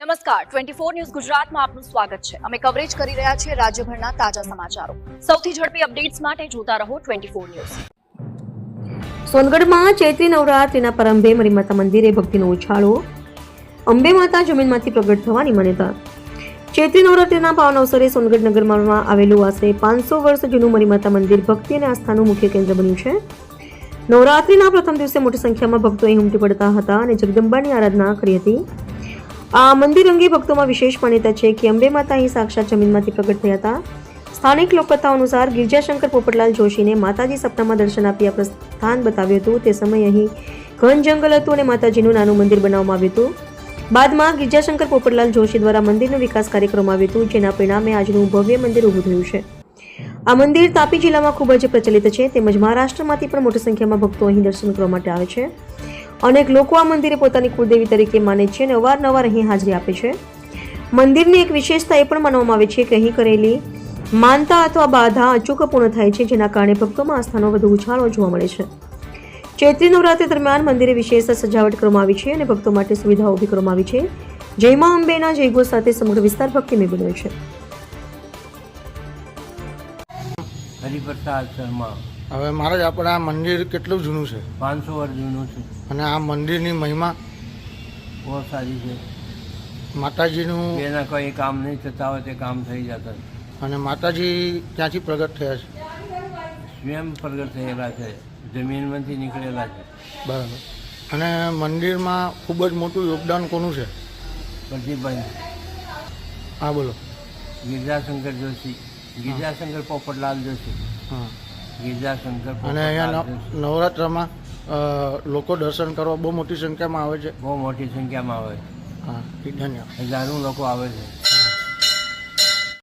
નમસ્કાર 24 ન્યૂઝ ગુજરાતમાં આપનું સ્વાગત છે। અમે કવરેજ કરી રહ્યા છીએ રાજ્યભરના તાજા સમાચારો। સૌથી ઝડપી અપડેટ્સ માટે જોતા રહો 24 ન્યૂઝ। સોનગઢમાં ચૈત્રી નવરાત્રિના પ્રારંભે મરીમાતા મંદિરે ભક્તિનો ઉછાળો। અંબે માતા જમીનમાંથી પ્રગટ થવાની માન્યતા। ચૈત્રી નવરાત્રિના પાવન અવસરે સોનગઢ નગરમાં આવેલું આશરે 500 વર્ષ જૂનું મરીમાતા મંદિર ભક્તિ અને આસ્થાનું મુખ્ય કેન્દ્ર બન્યું છે। નવરાત્રિના પ્રથમ દિવસે મોટી સંખ્યામાં ભક્તો અહીં ઉમટી પડતા હતા અને જગદંબાની આરાધના કરી હતી। આ મંદિર અંગે ભક્તોમાં વિશેષ માન્યતા છે કે અંબે માતા અહીં સાક્ષાત જમીનમાંથી પ્રગટ થયા હતા। સ્થાનિક લોકકથાઓ અનુસાર ગિરજાશંકર પોપટલાલ જોશીને માતાજી સપનામાં દર્શન આપી આ પ્રસ્થાન બતાવ્યું હતું। તે સમયે અહીં ઘન જંગલ હતું અને માતાજીનું નાનું મંદિર બનાવવામાં આવ્યું હતું। બાદમાં ગિરજાશંકર પોપટલાલ જોશી દ્વારા મંદિરનો વિકાસ કાર્ય કરવામાં આવ્યો હતો, જેના પરિણામે આજનું ભવ્ય મંદિર ઊભું થયું છે। આ મંદિર તાપી જિલ્લામાં ખૂબ જ પ્રચલિત છે, તેમજ મહારાષ્ટ્રમાંથી પણ મોટી સંખ્યામાં ભક્તો અહીં દર્શન કરવા માટે આવે છે। અનેક લોકો આ મંદિરે પોતાની કુળદેવી તરીકે માને છે અને અવારનવાર અહીં હાજરી આપે છે। મંદિરની એક વિશેષતા એ પણ માનવામાં આવે છે કે અહીં કરેલી માનતા અથવા બાધા અચૂક પૂર્ણ થાય છે, જેના કારણે ભક્તોમાં આસ્થાનો વધુ ઉછાળો જોવા મળે છે। ચૈત્રી નવરાત્રી દરમિયાન મંદિરે વિશેષ સજાવટ કરવામાં આવી છે અને ભક્તો માટે સુવિધાઓ ઊભી કરવામાં આવી છે। જય મા અંબેના જયઘોષ સાથે સમગ્ર વિસ્તાર ભક્તિમય બન્યો છે। હરિપ્રસાદ શર્મા। હવે મહારાજ આપણે આ મંદિર કેટલું જૂનું છે? 500 વર્ષ જૂનું છે અને આ મંદિરની મહિમા બહુ સારી છે। માતાજીનું જેના કોઈ કામ નહીં થતા હોય તે કામ થઈ જતા અને માતાજી ક્યાંથી પ્રગટ થયા છે? સ્વયં પ્રગટ થયેલા છે, જમીનમાંથી નીકળેલા છે। બરાબર। અને મંદિરમાં ખૂબ જ મોટું યોગદાન કોનું છે? પ્રદીપભાઈ, હા બોલો। ગિરજાશંકર જોશી, ગિરજાશંકર પોપટલાલ જોશી, હા। ગિરજાશંકર અને અહીંયા પોપટલાલ જોશી। નવરાત્રમાં લોકો દર્શન કરવા બહુ મોટી સંખ્યામાં આવે છે? બહુ મોટી સંખ્યામાં આવે છે, હા, ધન્યવાદ। હજારો લોકો આવે છે।